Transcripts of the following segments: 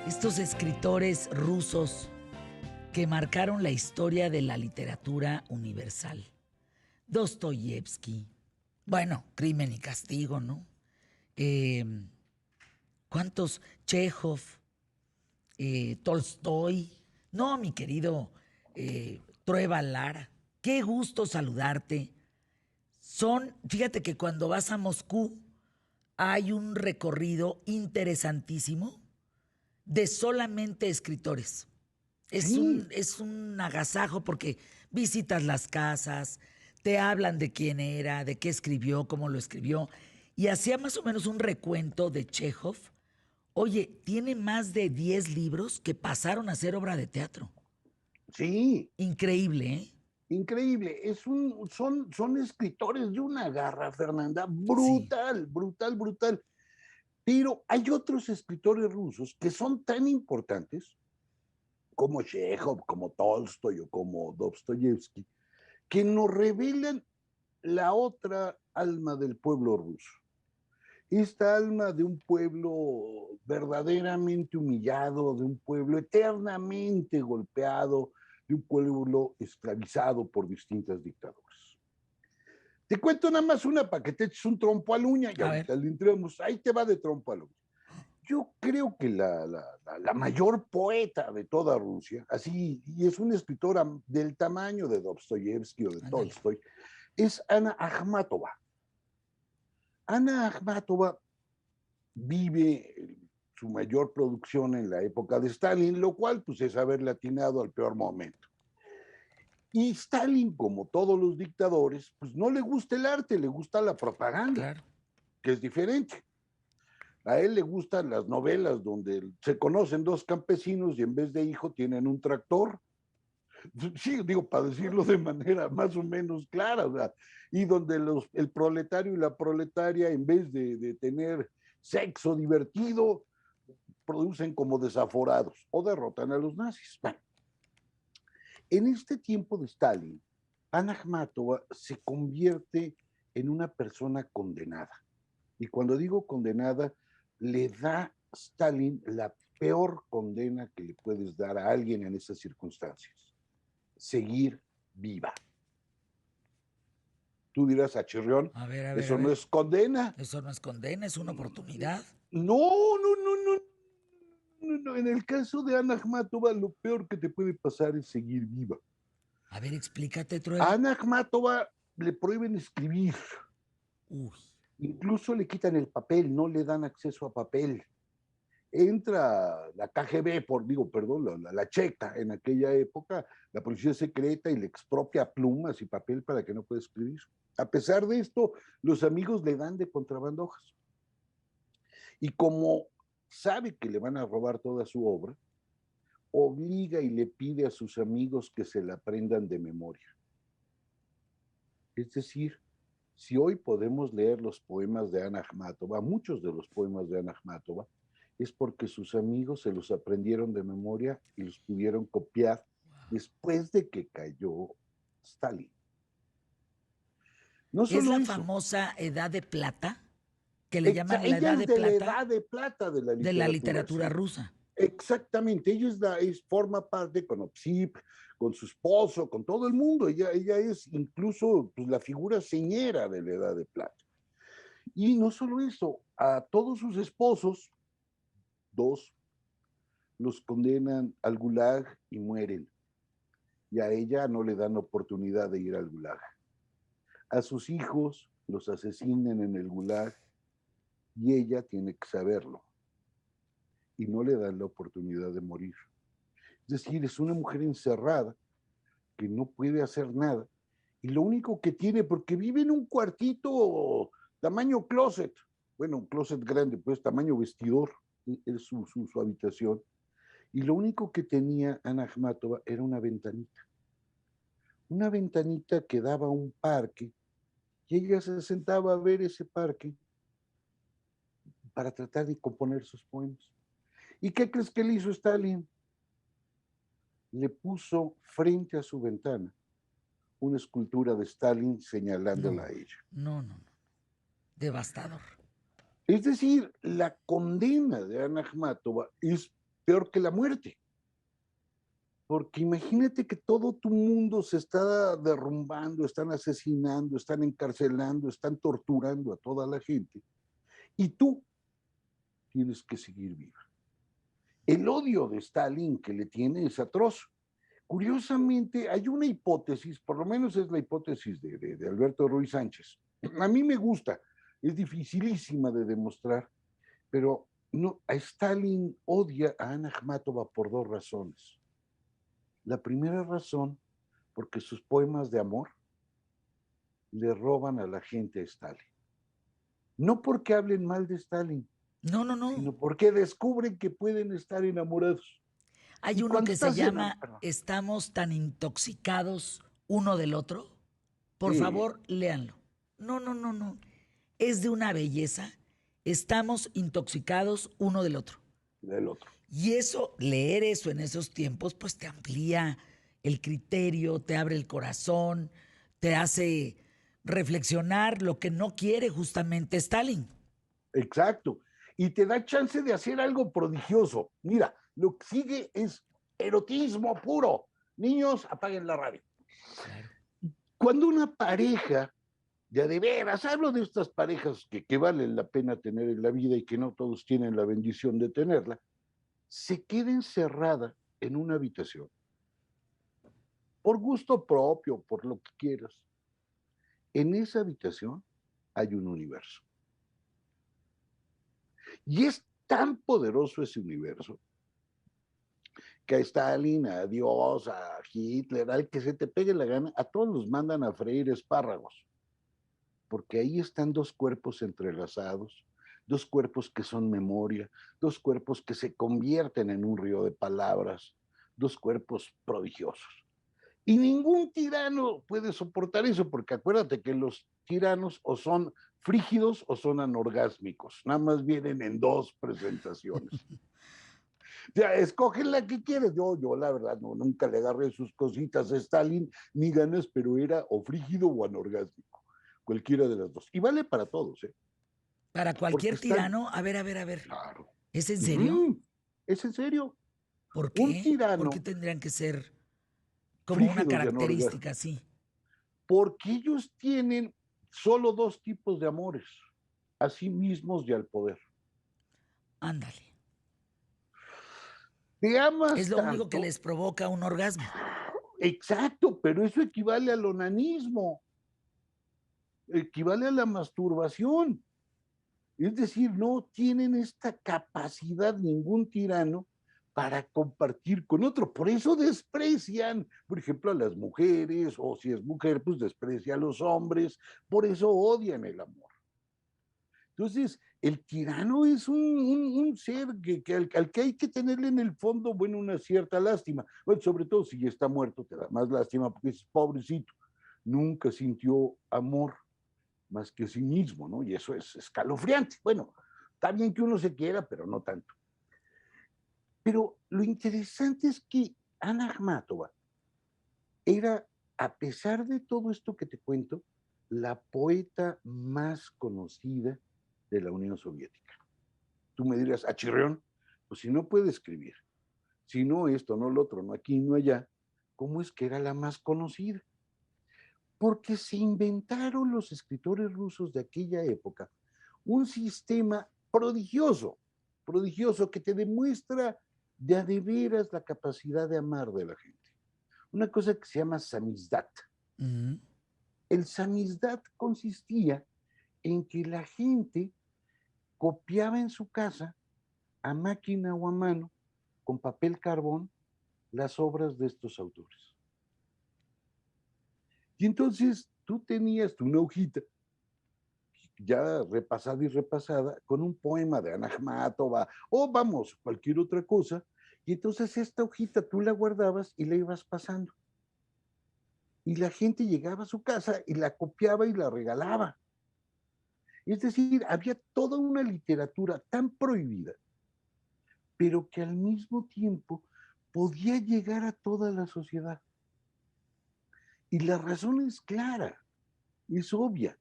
Estos escritores rusos que marcaron la historia de la literatura universal. Dostoyevsky, bueno, Crimen y Castigo, ¿no? Eh, ¿Cuántos? Chekhov, Tolstoy. No, mi querido Trueba Lara, qué gusto saludarte. Fíjate que cuando vas a Moscú hay un recorrido interesantísimo de solamente escritores. Sí, Es un agasajo porque visitas las casas, te hablan de quién era, de qué escribió, cómo lo escribió. Y hacía más o menos un recuento de Chekhov. Oye, tiene más de 10 libros que pasaron a ser obra de teatro. sí, Increíble, ¿eh? increíble. Son escritores de una garra, Fernanda, Sí. brutal, brutal, brutal. Pero hay otros escritores rusos que son tan importantes como Chekhov, como Tolstoy o como Dostoyevsky, que nos revelan la otra alma del pueblo ruso. Esta alma de un pueblo verdaderamente humillado, de un pueblo eternamente golpeado, de un pueblo esclavizado por distintas dictaduras. Te cuento nada más una para que te eches un trompo a la uña y A ver. ahorita le entramos. Ahí te va de trompo a la uña. Yo creo que la mayor poeta de toda Rusia, así, y es una escritora del tamaño de Dostoyevsky o de Ándale. Tolstoy, es Ana Akhmatova. Ana Akhmatova vive su mayor producción en la época de Stalin, lo cual pues es haberle atinado al peor momento. Y Stalin, como todos los dictadores, pues no le gusta el arte, le gusta la propaganda, Claro. que es diferente. A él le gustan las novelas donde se conocen dos campesinos y en vez de hijo tienen un tractor. Sí, digo, para decirlo de manera más o menos clara, o sea, y donde el proletario y la proletaria, en vez de tener sexo divertido, producen como desaforados o derrotan a los nazis. Bueno, en este tiempo de Stalin, Ana Akhmatova se convierte en una persona condenada. Y cuando digo condenada, le da Stalin la peor condena que le puedes dar a alguien en esas circunstancias: seguir viva. Tú dirás, a Chirrión, A ver, a ver, a eso no ver. es condena. Eso no es condena, es una oportunidad. No, no, no, no, no, no. En el caso de Ana Akhmatova, lo peor que te puede pasar es seguir viva. A ver, explícate, A Trueba. Ana Akhmatova le prohíben escribir, Uy. incluso le quitan el papel, no le dan acceso a papel. Entra la KGB, perdón, la checa en aquella época, la policía secreta, y le expropia plumas y papel para que no pueda escribir. A pesar de esto, los amigos le dan de contrabando hojas. Y como sabe que le van a robar toda su obra, obliga y le pide a sus amigos que se la aprendan de memoria. Es decir, si hoy podemos leer los poemas de Ana Akhmatova, muchos de los poemas de Ana Akhmatova, es porque sus amigos se los aprendieron de memoria y los pudieron copiar después de que cayó Stalin. No Es solo la eso, famosa edad de plata, que le llaman la ella edad es de de la plata edad de plata de la de la literatura, literatura sí. rusa. Exactamente, ella forma parte con Opsip, con su esposo, con todo el mundo. Ella es incluso pues, la figura señera de la edad de plata. Y no solo eso, a todos sus esposos, dos, los condenan al gulag y mueren. Y a ella no le dan oportunidad de ir al gulag. A sus hijos los asesinan en el gulag y ella tiene que saberlo. Y no le dan la oportunidad de morir. Es decir, es una mujer encerrada que no puede hacer nada. Y lo único que tiene, porque vive en un cuartito tamaño closet, bueno, un closet grande, pues tamaño vestidor, es su habitación. Y lo único que tenía Ana Akhmatova era una ventanita que daba a un parque, y ella se sentaba a ver ese parque para tratar de componer sus poemas. ¿Y qué crees que le hizo Stalin? Le puso frente a su ventana una escultura de Stalin señalándola No, a ella. no, no, no. Devastador. Es decir, la condena de Ana Akhmatova es peor que la muerte. Porque imagínate que todo tu mundo se está derrumbando, están asesinando, están encarcelando, están torturando a toda la gente. Y tú tienes que seguir viva. El odio de Stalin que le tiene es atroz. Curiosamente, hay una hipótesis, por lo menos es la hipótesis de Alberto Ruiz Sánchez. A mí me gusta, es dificilísima de demostrar, pero no, a Stalin odia a Ana Akhmatova por dos razones. La primera razón, porque sus poemas de amor le roban a la gente a Stalin. No porque hablen mal de Stalin, No, no, no. sino porque descubren que pueden estar enamorados. Hay Y uno cuando que se estás llama enamorado, Estamos tan intoxicados uno del otro. Por sí, favor, léanlo. No, no, no, no. Es de una belleza. Estamos intoxicados uno del otro. del otro. Y eso, leer eso en esos tiempos, pues te amplía el criterio, te abre el corazón, te hace reflexionar lo que no quiere justamente Stalin. Exacto. Y te da chance de hacer algo prodigioso. Mira, lo que sigue es erotismo puro. Niños, apaguen la radio. Claro. Cuando una pareja, ya de veras, hablo de estas parejas que valen la pena tener en la vida y que no todos tienen la bendición de tenerla, se queda encerrada en una habitación, por gusto propio, por lo que quieras. En esa habitación hay un universo. Y es tan poderoso ese universo que a Stalin, a Dios, a Hitler, al que se te pegue la gana, a todos los mandan a freír espárragos, porque ahí están dos cuerpos entrelazados, dos cuerpos que son memoria, dos cuerpos que se convierten en un río de palabras, dos cuerpos prodigiosos. Y ningún tirano puede soportar eso, porque acuérdate que los tiranos o son frígidos o son anorgásmicos, nada más vienen en dos presentaciones. Ya, escogen la que quieres. Yo la verdad, no, nunca le agarré sus cositas a Stalin, ni ganas, pero era o frígido o anorgásmico. Cualquiera de las dos. Y vale para todos, ¿eh? Para Porque cualquier Stalin, tirano, a ver, a ver, a ver. claro. ¿Es en serio? Uh-huh. ¿Es en serio? ¿Por Un qué? ¿Por qué tirano tendrían que ser como una frígidos y anorgásmicos, característica así? porque ellos tienen solo dos tipos de amores, a sí mismos y al poder. Ándale. Te Es amas lo único que tanto, les provoca un orgasmo. exacto, pero eso equivale al onanismo, equivale a la masturbación. Es decir, no tienen esta capacidad ningún tirano para compartir con otro. Por eso desprecian, por ejemplo, a las mujeres, o si es mujer, pues desprecia a los hombres. Por eso odian el amor. Entonces, el tirano es un ser al que hay que tenerle en el fondo, bueno, una cierta lástima. Bueno, sobre todo si ya está muerto, te da más lástima porque es pobrecito. Nunca sintió amor más que sí mismo, ¿no? Y eso es escalofriante. Bueno, está bien que uno se quiera, pero no tanto. Pero lo interesante es que Ana Akhmatova era, a pesar de todo esto que te cuento, la poeta más conocida de la Unión Soviética. Tú me dirás, ¿a Chirrión? Pues si no puede escribir, si no esto, no lo otro, no aquí, no allá, ¿cómo es que era la más conocida? Porque se inventaron los escritores rusos de aquella época un sistema prodigioso, prodigioso que te demuestra de a de veras la capacidad de amar de la gente. Una cosa que se llama samizdat. Mm. El samizdat consistía en que la gente copiaba en su casa a máquina o a mano con papel carbón las obras de estos autores. Y entonces tú tenías una hojita ya repasada y repasada con un poema de Ana Akhmatova o vamos, cualquier otra cosa, y entonces esta hojita tú la guardabas y la ibas pasando. Y la gente llegaba a su casa y la copiaba y la regalaba. Es decir, había toda una literatura tan prohibida, pero que al mismo tiempo podía llegar a toda la sociedad. Y la razón es clara, es obvia.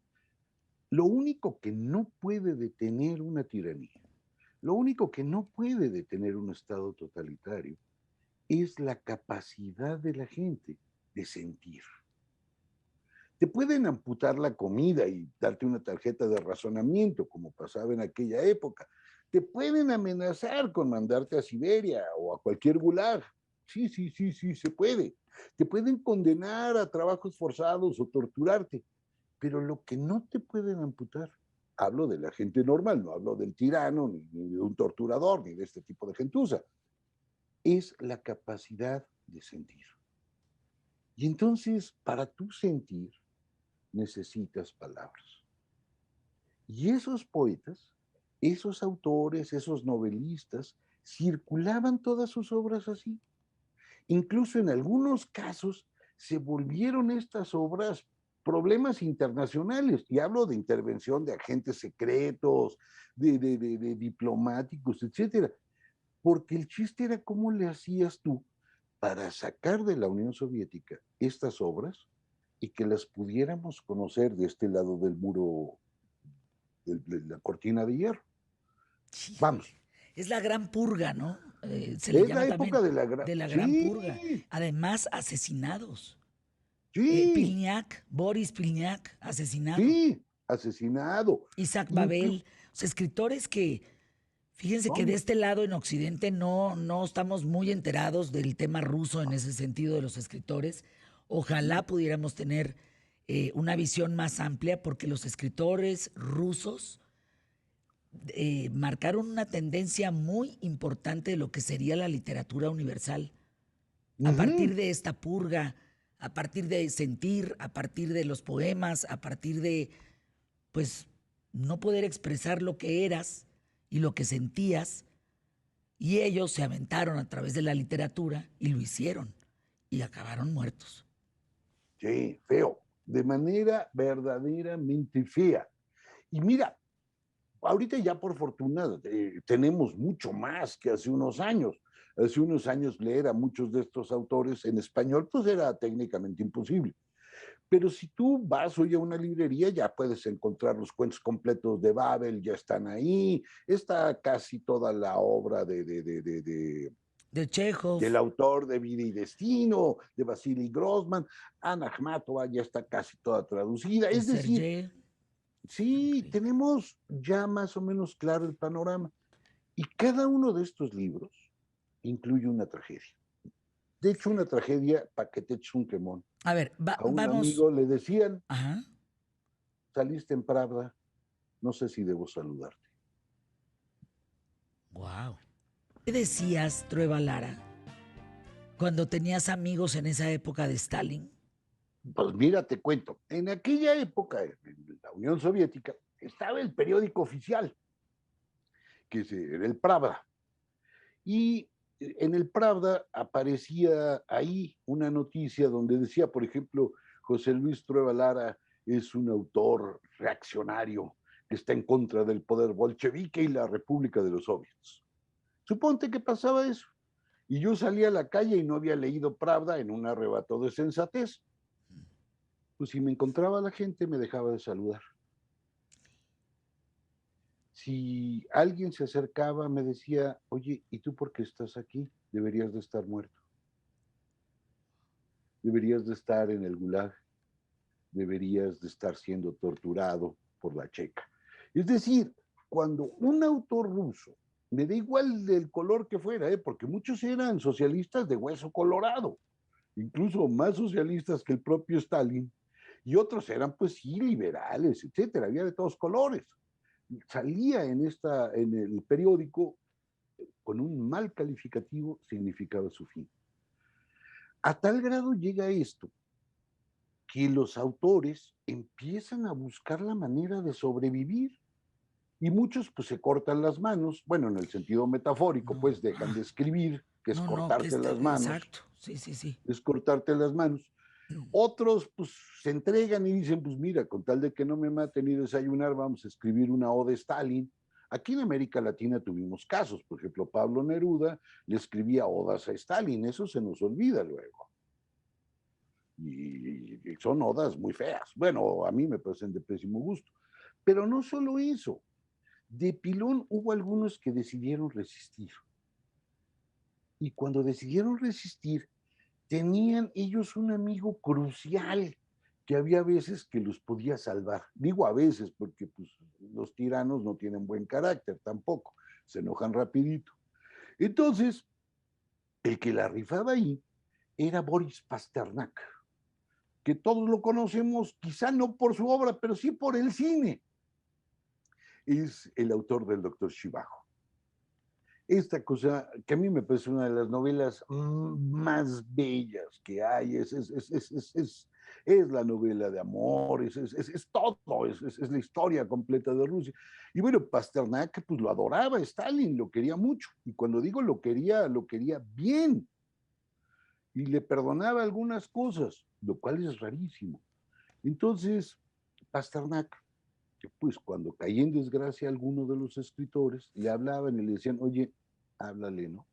Lo único que no puede detener una tiranía, Lo único que no puede detener un Estado totalitario es la capacidad de la gente de sentir. Te pueden amputar la comida y darte una tarjeta de razonamiento, como pasaba en aquella época. Te pueden amenazar con mandarte a Siberia o a cualquier gulag. Sí, sí, sí, sí, se puede. Te pueden condenar a trabajos forzados o torturarte. Pero lo que no te pueden amputar, hablo de la gente normal, no hablo del tirano, ni de un torturador, ni de este tipo de gentuza, es la capacidad de sentir. Y entonces, para tú sentir, necesitas palabras. Y esos poetas, esos autores, esos novelistas, circulaban todas sus obras así. Incluso en algunos casos se volvieron estas obras problemas internacionales. Y hablo de intervención de agentes secretos, de diplomáticos, etcétera. Porque el chiste era cómo le hacías tú para sacar de la Unión Soviética estas obras y que las pudiéramos conocer de este lado del muro, de la cortina de hierro. Híjole. Vamos, Es la gran purga, ¿no? Se le es la llama época también de la gran... de la gran purga. Sí, Además, asesinados. sí, Pilniak, Boris Pilniak, asesinado. sí, asesinado. Isaac Inclu Babel, o sea, escritores que, fíjense que de Vamos, este lado en Occidente no estamos muy enterados del tema ruso en ese sentido de los escritores. Ojalá pudiéramos tener una visión más amplia porque los escritores rusos marcaron una tendencia muy importante de lo que sería la literatura universal. A partir ujú, de esta purga, a partir de sentir, a partir de los poemas, a partir de, pues, no poder expresar lo que eras y lo que sentías, y ellos se aventaron a través de la literatura y lo hicieron, y acabaron muertos. sí, feo, de manera verdaderamente fea. Y mira, ahorita ya por fortuna tenemos mucho más que hace unos años. Hace unos años leer a muchos de estos autores en español pues era técnicamente imposible. Pero si tú vas hoy a una librería ya puedes encontrar los cuentos completos de Babel, ya están ahí, está casi toda la obra De Chekhov, del autor de Vida y Destino, de Vasily Grossman, Ana Akhmatova ya está casi toda traducida. de Es decir, Sergei. sí, Ok. tenemos ya más o menos claro el panorama. Y cada uno de estos libros incluye una tragedia. De hecho, una tragedia para que te eches un quemón. A ver, A un vamos. amigo le decían, Ajá. saliste en Pravda, no sé si debo saludarte. Wow. ¿Qué decías, Trueba Lara, cuando tenías amigos en esa época de Stalin? Pues mira, te cuento, en aquella época, en la Unión Soviética, estaba el periódico oficial, que era el Pravda. Y en el Pravda aparecía ahí una noticia donde decía, por ejemplo, José Luis Trueba Lara es un autor reaccionario que está en contra del poder bolchevique y la República de los Soviets. Suponte que pasaba eso. Y yo salía a la calle y no había leído Pravda en un arrebato de sensatez. Pues si me encontraba la gente me dejaba de saludar. Si alguien se acercaba me decía, oye, ¿y tú por qué estás aquí? Deberías de estar muerto. Deberías de estar en el gulag, deberías de estar siendo torturado por la checa. Es decir, cuando un autor ruso, me da igual del color que fuera, porque muchos eran socialistas de hueso colorado, incluso más socialistas que el propio Stalin, y otros eran pues sí liberales, etcétera, había de todos colores. Salía en el periódico con un mal calificativo, significaba su fin. A tal grado llega esto que los autores empiezan a buscar la manera de sobrevivir y muchos pues se cortan las manos, bueno, en el sentido metafórico, No, pues dejan de escribir, que es no, que cortarte las manos, exacto. Sí, sí, sí. es cortarte las manos. Otros pues se entregan y dicen, pues mira, con tal de que no me maten y desayunar, vamos a escribir una oda a Stalin. Aquí en América Latina tuvimos casos, por ejemplo, Pablo Neruda le escribía odas a Stalin, eso se nos olvida luego. Y son odas muy feas. Bueno, a mí me parecen de pésimo gusto. Pero no solo eso, De pilón hubo algunos que decidieron resistir. Y cuando decidieron resistir, tenían ellos un amigo crucial que había veces que los podía salvar. Digo a veces porque pues, los tiranos no tienen buen carácter tampoco, se enojan rapidito. Entonces, el que la rifaba ahí era Boris Pasternak, que todos lo conocemos, quizá no por su obra, pero sí por el cine. Es el autor del Doctor Zhivago. Esta cosa que a mí me parece una de las novelas más bellas que hay, es la novela de amor, es todo, es la historia completa de Rusia. Y bueno, Pasternak pues lo adoraba, Stalin lo quería mucho, y cuando digo lo quería bien, y le perdonaba algunas cosas, lo cual es rarísimo. Entonces, Pasternak, pues cuando caía en desgracia alguno de los escritores, le hablaban y le decían, oye, háblale, ¿no?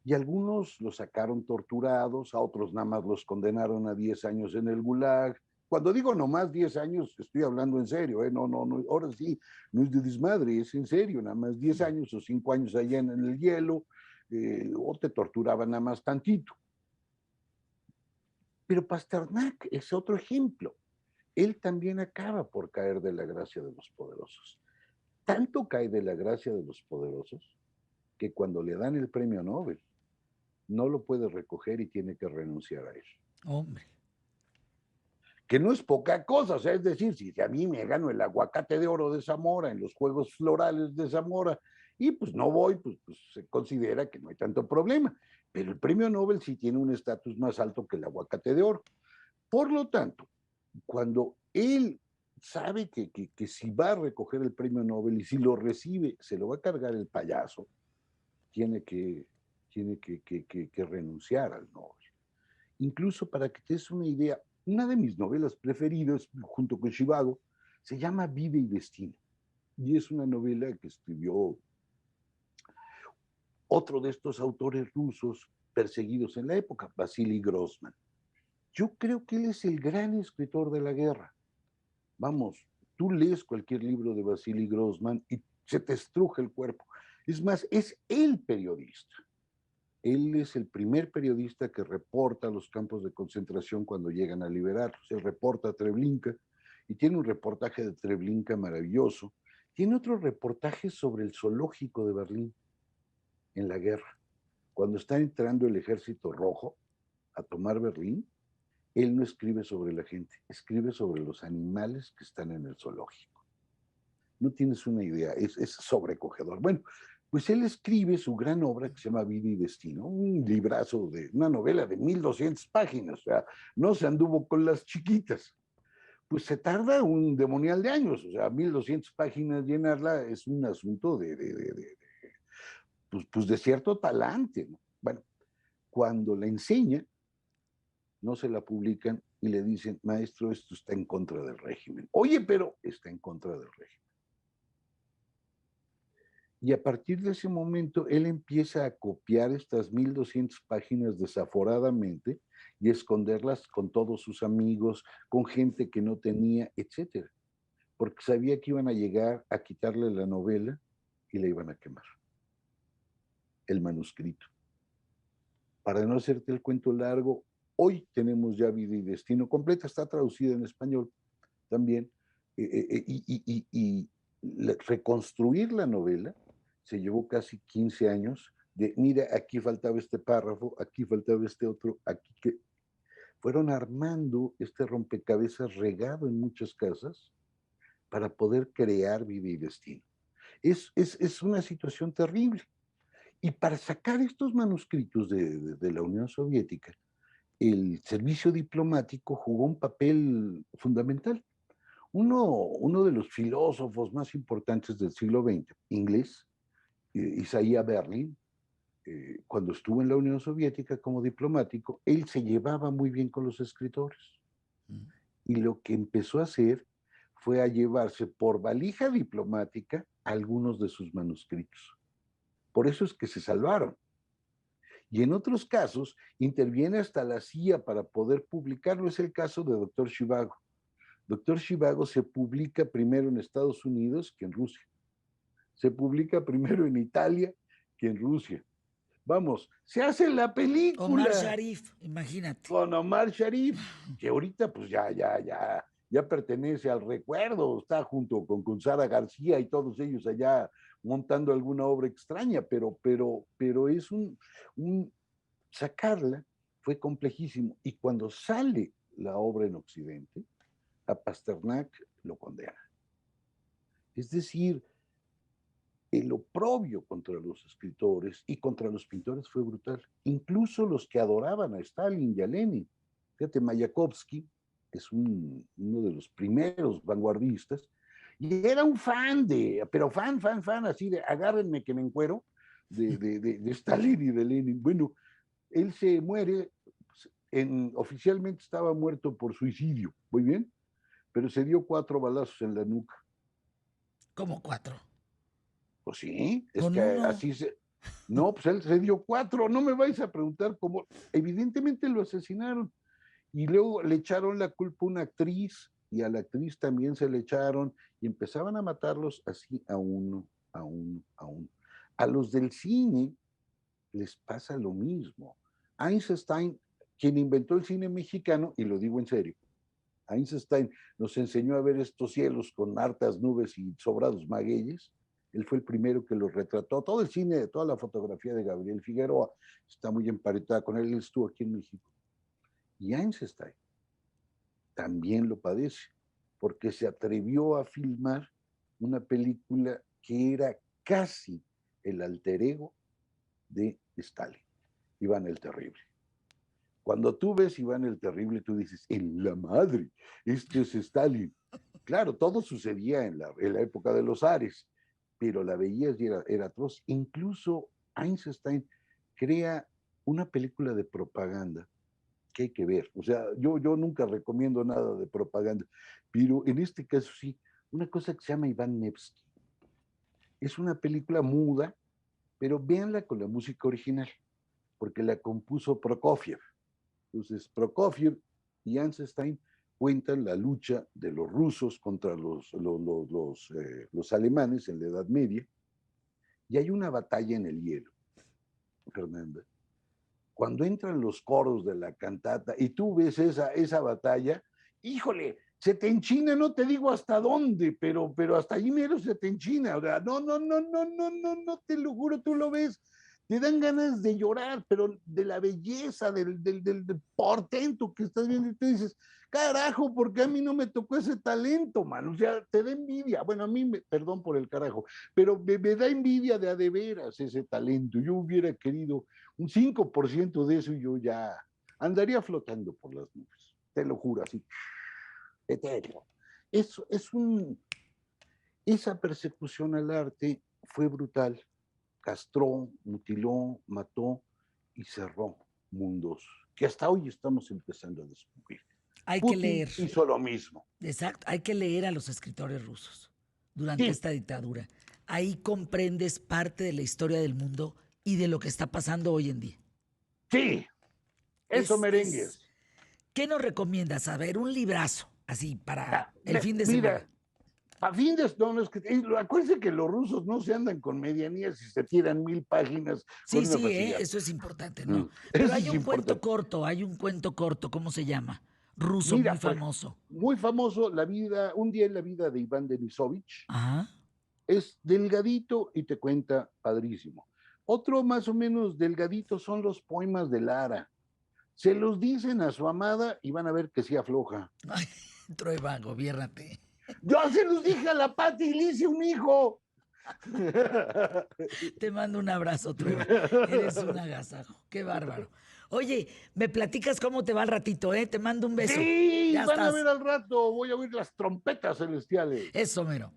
Y algunos los sacaron torturados, a otros nada más los condenaron a 10 años en el Gulag. Cuando digo nomás 10 años, estoy hablando en serio, ¿eh? No, ahora sí, no es de desmadre, es en serio, nada más 10 años o 5 años allá en el hielo, o te torturaban nada más tantito. Pero Pasternak es otro ejemplo. Él también acaba por caer de la gracia de los poderosos. Tanto cae de la gracia de los poderosos que cuando le dan el premio Nobel, no lo puede recoger y tiene que renunciar a él. Hombre. Que no es poca cosa, o sea, es decir, si a mí me gano el aguacate de oro de Zamora en los Juegos Florales de Zamora y pues no voy, pues se considera que no hay tanto problema. Pero el premio Nobel sí tiene un estatus más alto que el aguacate de oro. Por lo tanto, cuando él sabe que si va a recoger el premio Nobel y si lo recibe, se lo va a cargar el payaso, tiene que renunciar al Nobel. Incluso para que te des una idea, una de mis novelas preferidas, junto con Zhivago, se llama Vida y Destino. Y es una novela que escribió otro de estos autores rusos perseguidos en la época, Vasily Grossman. Yo creo que él es el gran escritor de la guerra. Vamos, tú lees cualquier libro de Vasily Grossman y se te estruja el cuerpo. Es más, es el periodista. Él es el primer periodista que reporta los campos de concentración cuando llegan a liberarlos. Él reporta a Treblinka y tiene un reportaje de Treblinka maravilloso. Tiene otro reportaje sobre el zoológico de Berlín en la guerra. Cuando está entrando el ejército rojo a tomar Berlín, él no escribe sobre la gente, escribe sobre los animales que están en el zoológico. No tienes una idea, es sobrecogedor. Bueno, pues él escribe su gran obra que se llama Vida y Destino, un librazo de una novela de 1200 páginas, o sea, no se anduvo con las chiquitas. Pues se tarda un demonial de años, o sea, 1200 páginas llenarla es un asunto pues de cierto talante, ¿no? Bueno, cuando la enseña, no se la publican y le dicen, maestro, esto está en contra del régimen. Oye, pero está en contra del régimen. Y a partir de ese momento, él empieza a copiar estas 1200 páginas desaforadamente y esconderlas con todos sus amigos, con gente que no tenía, etcétera, porque sabía que iban a llegar a quitarle la novela y la iban a quemar, el manuscrito. Para no hacerte el cuento largo, hoy tenemos ya Vida y Destino completa, está traducida en español también, y reconstruir la novela se llevó casi 15 años de, mira, aquí faltaba este párrafo, aquí faltaba este otro, aquí que... Fueron armando este rompecabezas regado en muchas casas para poder crear Vida y Destino. Es una situación terrible. Y para sacar estos manuscritos de la Unión Soviética, el servicio diplomático jugó un papel fundamental. Uno de los filósofos más importantes del siglo XX, inglés, Isaiah Berlin, cuando estuvo en la Unión Soviética como diplomático, él se llevaba muy bien con los escritores. Y lo que empezó a hacer fue a llevarse por valija diplomática algunos de sus manuscritos. Por eso es que se salvaron. Y en otros casos interviene hasta la CIA para poder publicarlo. Es el caso de Dr. Zhivago. Dr. Zhivago se publica primero en Estados Unidos que en Rusia. Se publica primero en Italia que en Rusia. Vamos, se hace la Omar película Sharif, imagínate. con Omar Sharif, que ahorita pues ya pertenece al recuerdo, está junto con Sara García y todos ellos allá montando alguna obra extraña, pero es sacarla fue complejísimo. Y cuando sale la obra en Occidente, a Pasternak lo condena. Es decir, el oprobio contra los escritores y contra los pintores fue brutal. Incluso los que adoraban a Stalin y a Lenin. Fíjate, Mayakovsky es uno de los primeros vanguardistas y era un pero fan, así de agárrenme que me encuero de Stalin y de Lenin. Bueno, él se muere, oficialmente estaba muerto por suicidio, muy bien, pero se dio 4 balazos en la nuca. ¿Cómo 4? Pues sí, es Con que uno. así se... No, pues él se dio 4, no me vais a preguntar cómo. Evidentemente lo asesinaron y luego le echaron la culpa a una actriz y a la actriz también se le echaron y empezaban a matarlos así a uno. A los del cine les pasa lo mismo. Eisenstein, quien inventó el cine mexicano, y lo digo en serio, Eisenstein nos enseñó a ver estos cielos con hartas nubes y sobrados magueyes. Él fue el primero que los retrató. Todo el cine, toda la fotografía de Gabriel Figueroa está muy emparentada con él. Él estuvo aquí en México. Y Eisenstein también lo padece, porque se atrevió a filmar una película que era casi el alter ego de Stalin, Iván el Terrible. Cuando tú ves Iván el Terrible, tú dices, en la madre, este es Stalin. Claro, todo sucedía en la época de los zares, pero la veías y era atroz. Incluso Eisenstein crea una película de propaganda que hay que ver. O sea, yo nunca recomiendo nada de propaganda, pero en este caso sí, una cosa que se llama Iván Nevsky. Es una película muda, pero véanla con la música original, porque la compuso Prokofiev. Entonces, Prokofiev y Eisenstein cuentan la lucha de los rusos contra los alemanes en la Edad Media, y hay una batalla en el hielo, Fernanda. Cuando entran los coros de la cantata y tú ves esa batalla, híjole, se te enchina, no te digo hasta dónde, pero hasta allí mero se te enchina. O sea, no, te lo juro, tú lo ves. Te dan ganas de llorar, pero de la belleza, del portento que estás viendo, y te dices, carajo, porque a mí no me tocó ese talento, man. O sea, te da envidia. Bueno, a mí, perdón por el carajo, pero me da envidia de a de veras ese talento. Yo hubiera querido un 5% de eso y yo ya andaría flotando por las nubes. Te lo juro, así, etéreo. Esa persecución al arte fue brutal. Castró, mutiló, mató y cerró mundos que hasta hoy estamos empezando a descubrir. Hay que Putin leer. hizo lo mismo. Exacto, hay que leer a los escritores rusos durante Sí. esta dictadura. Ahí comprendes parte de la historia del mundo y de lo que está pasando hoy en día. Sí, eso merengues. ¿Qué nos recomiendas? A ver, un librazo, así, para el fin de Mira, semana. a fin de no, es que acuérdense que los rusos no se andan con medianías y se tiran 1000 páginas Sí, con una sí, facilidad. eso es importante, ¿no? Pero Eso hay es un cuento importante. corto, ¿cómo se llama? Ruso, Mira, muy famoso. muy famoso, un día en la vida de Iván Denisovich. Ajá. Es delgadito y te cuenta padrísimo. Otro más o menos delgadito son los poemas de Lara. Se los dicen a su amada y van a ver que sí afloja. Ay, Trueba, gobiérnate. Yo se los dije a la Pati y le hice un hijo. Te mando un abrazo, Trueba. Eres un agasajo. Qué bárbaro. Oye, me platicas cómo te va al ratito, ¿eh? Te mando un beso. Sí, Ya van a estás. ver al rato. Voy a oír las trompetas celestiales. Eso, mero.